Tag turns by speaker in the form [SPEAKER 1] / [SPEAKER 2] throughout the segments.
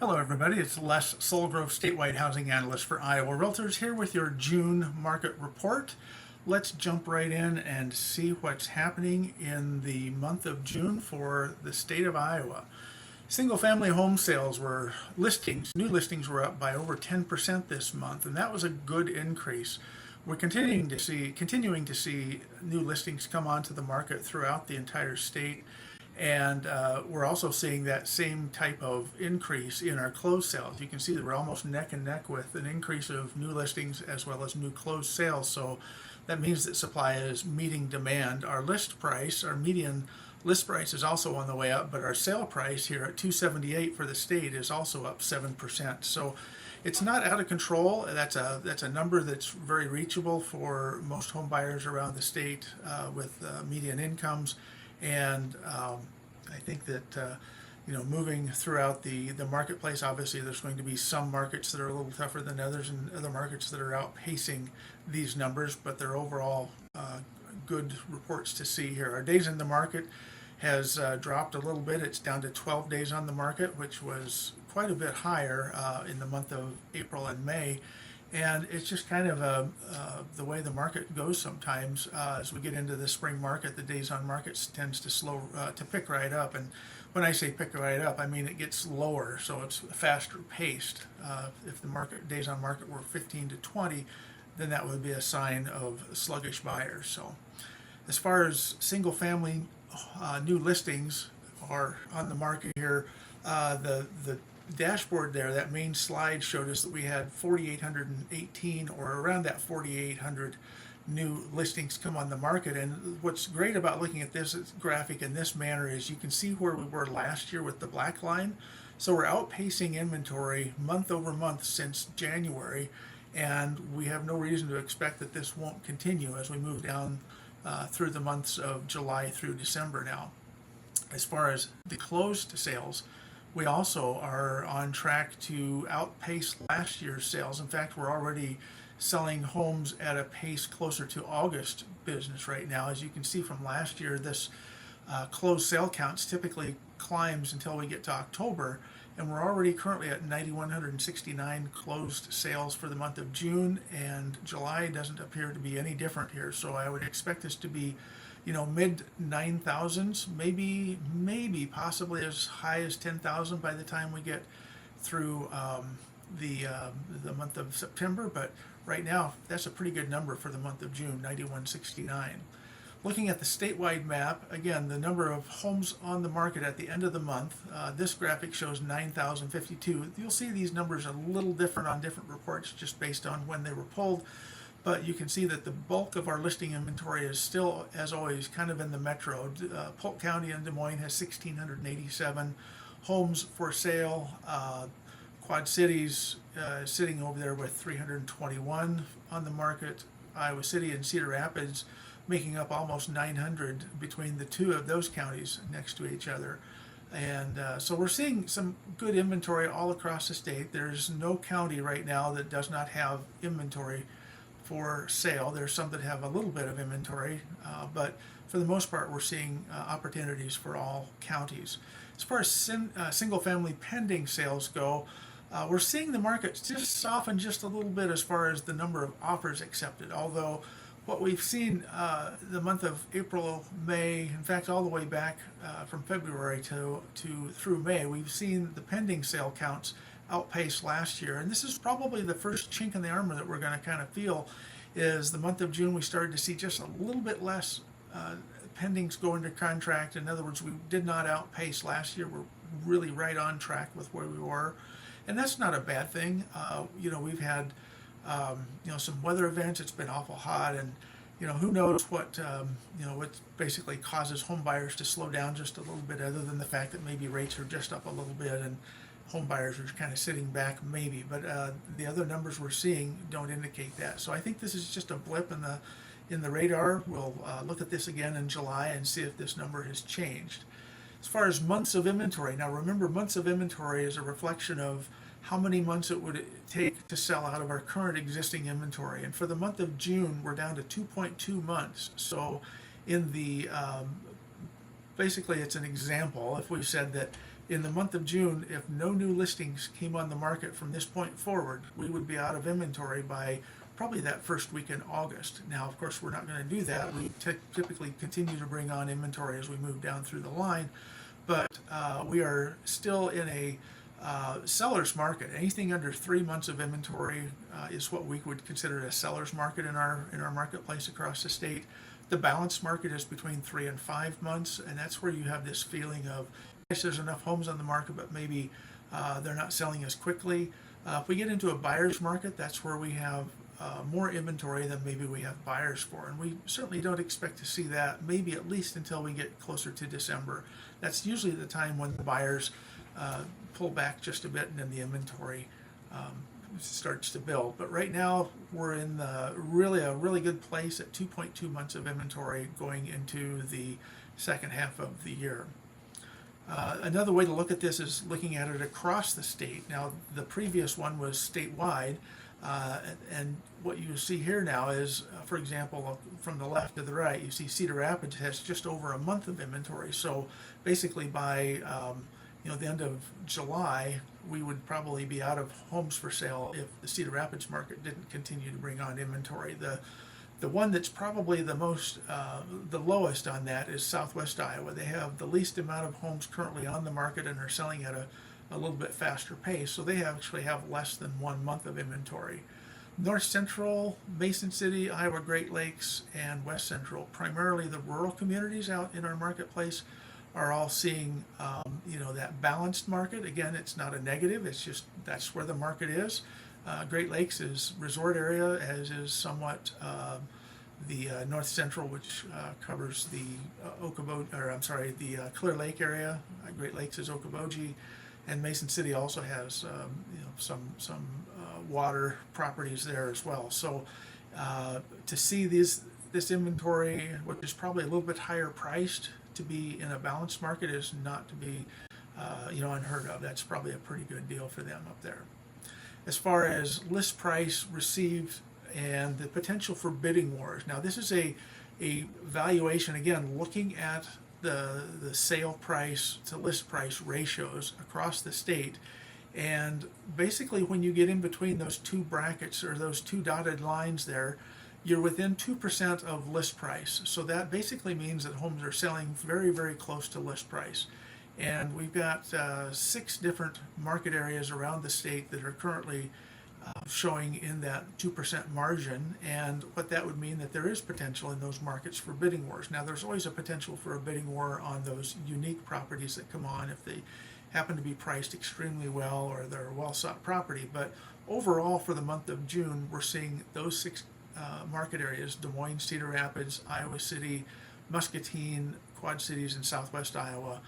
[SPEAKER 1] Hello everybody, it's Les Sulgrove, Statewide Housing Analyst for Iowa Realtors, here with your June market report. Let's jump right in and see what's happening in the month of June for the state of Iowa. Single-family home sales new listings were up by over 10% this month, and that was a good increase. We're continuing to see new listings come onto the market throughout the entire state. And we're also seeing that same type of increase in our closed sales. You can see that we're almost neck and neck with an increase of new listings as well as new closed sales. So that means that supply is meeting demand. Our median list price is also on the way up, but our sale price here at $278 for the state is also up 7%. So it's not out of control. That's a number that's very reachable for most home buyers around the state with median incomes. And I think that moving throughout the marketplace, obviously there's going to be some markets that are a little tougher than others, and other markets that are outpacing these numbers. But they're overall good reports to see here. Our days in the market has dropped a little bit. It's down to 12 days on the market, which was quite a bit higher in the month of April and May. And it's just kind of the way the market goes sometimes. As we get into the spring market, the days on market tends to pick right up. And when I say pick right up, I mean it gets lower, so it's faster paced. If the days on market were 15 to 20, then that would be a sign of sluggish buyers. So as far as single family new listings are on the market here, the dashboard there, that main slide showed us that we had 4,818 or around that 4,800 new listings come on the market. And what's great about looking at this graphic in this manner is you can see where we were last year with the black line. So we're outpacing inventory month over month since January, and we have no reason to expect that this won't continue as we move down through the months of July through December now. As far as the closed sales, we also are on track to outpace last year's sales. In fact, we're already selling homes at a pace closer to August business right now. As you can see from last year, this closed sale counts typically climbs until we get to October, and we're already currently at 9,169 closed sales for the month of June, and July doesn't appear to be any different here. So I would expect this to be mid 9,000s, maybe possibly as high as 10,000 by the time we get through the month of September. But right now, that's a pretty good number for the month of June, 9,169. Looking at the statewide map, again, the number of homes on the market at the end of the month, this graphic shows 9,052. You'll see these numbers are a little different on different reports just based on when they were pulled. But you can see that the bulk of our listing inventory is still, as always, kind of in the metro. Polk County and Des Moines has 1,687 homes for sale. Quad Cities sitting over there with 321 on the market. Iowa City and Cedar Rapids making up almost 900 between the two of those counties next to each other. And so we're seeing some good inventory all across the state. There's no county right now that does not have inventory for sale. There's some that have a little bit of inventory, but for the most part, we're seeing opportunities for all counties. As far as single-family pending sales go, we're seeing the market just soften just a little bit as far as the number of offers accepted. Although what we've seen the month of April, May, in fact, all the way back from February to through May, we've seen the pending sale counts outpaced last year. And this is probably the first chink in the armor that we're going to kind of feel. Is the month of June we started to see just a little bit less pendings go into contract. In other words, we did not outpace last year. We're really right on track with where we were, and that's not a bad thing. We've had some weather events. It's been awful hot, and who knows what basically causes home buyers to slow down just a little bit, other than the fact that maybe rates are just up a little bit and home buyers are kind of sitting back maybe, but the other numbers we're seeing don't indicate that. So I think this is just a blip in the radar. We'll look at this again in July and see if this number has changed. As far as months of inventory, now remember, months of inventory is a reflection of how many months it would take to sell out of our current existing inventory. And for the month of June, we're down to 2.2 months. So in the basically it's an example. If we said that in the month of June, if no new listings came on the market from this point forward, we would be out of inventory by probably that first week in August. Now, of course, we're not going to do that. We typically continue to bring on inventory as we move down through the line, but we are still in a seller's market. Anything under 3 months of inventory is what we would consider a seller's market in our marketplace across the state. The balanced market is between 3 and 5 months, and that's where you have this feeling of, yes, there's enough homes on the market, but maybe they're not selling as quickly. If we get into a buyer's market, that's where we have more inventory than maybe we have buyers for, and we certainly don't expect to see that, maybe at least until we get closer to December. That's usually the time when the buyers pull back just a bit and then the inventory starts to build. But right now we're in a really good place at 2.2 months of inventory going into the second half of the year. Another way to look at this is looking at it across the state. Now, the previous one was statewide, and what you see here now is, for example, from the left to the right, you see Cedar Rapids has just over a month of inventory. So basically by the end of July, we would probably be out of homes for sale if the Cedar Rapids market didn't continue to bring on inventory. The one that's probably the lowest on that is Southwest Iowa. They have the least amount of homes currently on the market and are selling at a little bit faster pace, so they actually have less than 1 month of inventory. North Central, Mason City, Iowa Great Lakes, and West Central, primarily the rural communities out in our marketplace, are all seeing that balanced market. Again, it's not a negative, it's just that's where the market is. Great Lakes is resort area, as is somewhat the North Central, which covers the the Clear Lake area. Great Lakes is Okoboji, and Mason City also has some water properties there as well. So to see this inventory, which is probably a little bit higher priced, to be in a balanced market is not to be unheard of. That's probably a pretty good deal for them up there. As far as list price received and the potential for bidding wars. Now, this is a valuation, again, looking at the sale price to list price ratios across the state. And basically, when you get in between those two brackets or those two dotted lines there, you're within 2% of list price. So that basically means that homes are selling very, very close to list price. And we've got 6 different market areas around the state that are currently showing in that 2% margin. And what that would mean that there is potential in those markets for bidding wars. Now, there's always a potential for a bidding war on those unique properties that come on if they happen to be priced extremely well or they're a well-sought property. But overall, for the month of June, we're seeing those 6 market areas, Des Moines, Cedar Rapids, Iowa City, Muscatine, Quad Cities, and Southwest Iowa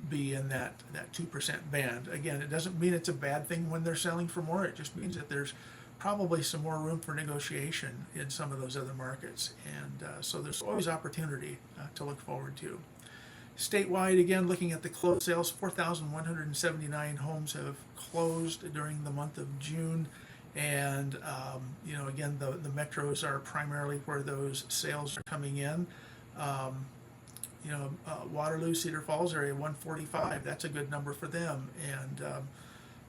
[SPEAKER 1] be in that 2% band. Again, it doesn't mean it's a bad thing when they're selling for more. It just means that there's probably some more room for negotiation in some of those other markets. And so there's always opportunity to look forward to. Statewide, again, looking at the closed sales, 4,179 homes have closed during the month of June. And again, the metros are primarily where those sales are coming in. Waterloo, Cedar Falls area 145. That's a good number for them. And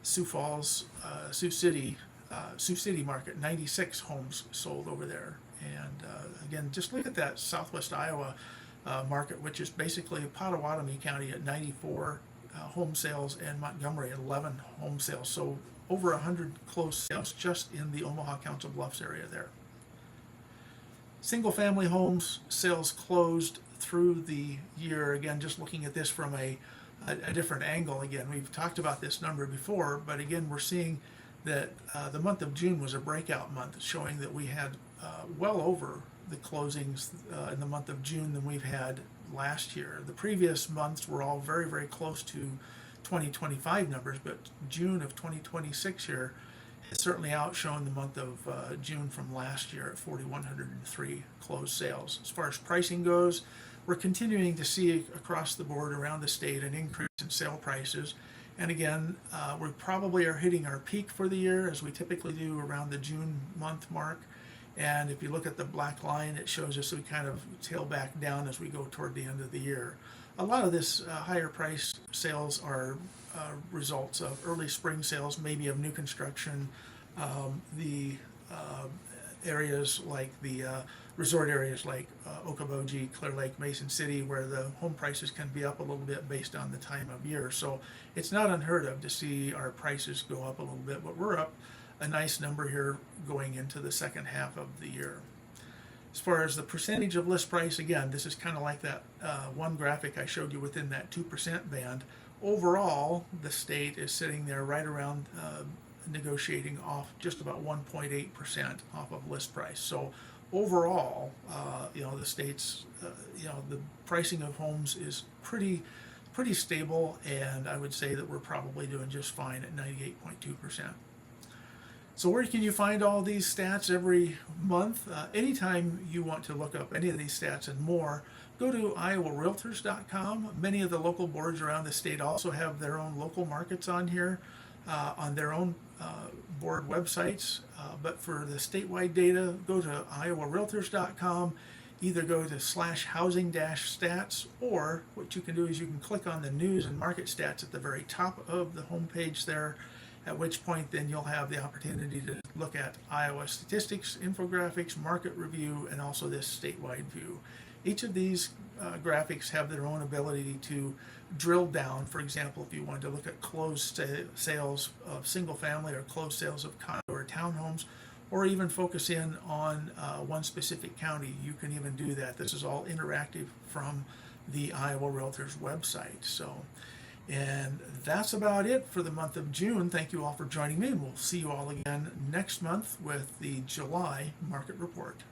[SPEAKER 1] Sioux City market 96 homes sold over there. And again, just look at that Southwest Iowa market, which is basically Pottawatomie County at 94 home sales and Montgomery at 11 home sales. So over 100 closed sales just in the Omaha Council Bluffs area there. Single family homes sales closed through the year. Again, just looking at this from a different angle. Again, we've talked about this number before, but again, we're seeing that the month of June was a breakout month, showing that we had well over the closings in the month of June than we've had last year. The previous months were all very, very close to 2025 numbers, but June of 2026 here has certainly outshone the month of June from last year at 4,103 closed sales. As far as pricing goes, we're continuing to see across the board around the state an increase in sale prices. And again, we probably are hitting our peak for the year, as we typically do around the June month mark. And if you look at the black line, it shows us we kind of tail back down as we go toward the end of the year. a lot of this higher price sales are results of early spring sales, maybe of new construction. The areas like the resort areas like Okoboji, Clear Lake, Mason City, where the home prices can be up a little bit based on the time of year. So it's not unheard of to see our prices go up a little bit, but we're up a nice number here going into the second half of the year. As far as the percentage of list price, again, this is kind of like that one graphic I showed you within that 2% band. Overall, the state is sitting there right around negotiating off just about 1.8% off of list price. So overall, the state's, the pricing of homes is pretty stable, and I would say that we're probably doing just fine at 98.2%. So where can you find all these stats every month? Anytime you want to look up any of these stats and more, go to iowarealtors.com. Many of the local boards around the state also have their own local markets on here, on their own board websites. But for the statewide data, go to iowarealtors.com. Either go to /housing-stats, or what you can do is you can click on the news and market stats at the very top of the homepage there, at which point then you'll have the opportunity to look at Iowa statistics, infographics, market review, and also this statewide view. Each of these graphics have their own ability to drill down. For example, if you wanted to look at closed sales of single family or closed sales of condo or townhomes, or even focus in on one specific county, you can even do that. This is all interactive from the Iowa Realtors website. And that's about it for the month of June. Thank you all for joining me, and we'll see you all again next month with the July market report.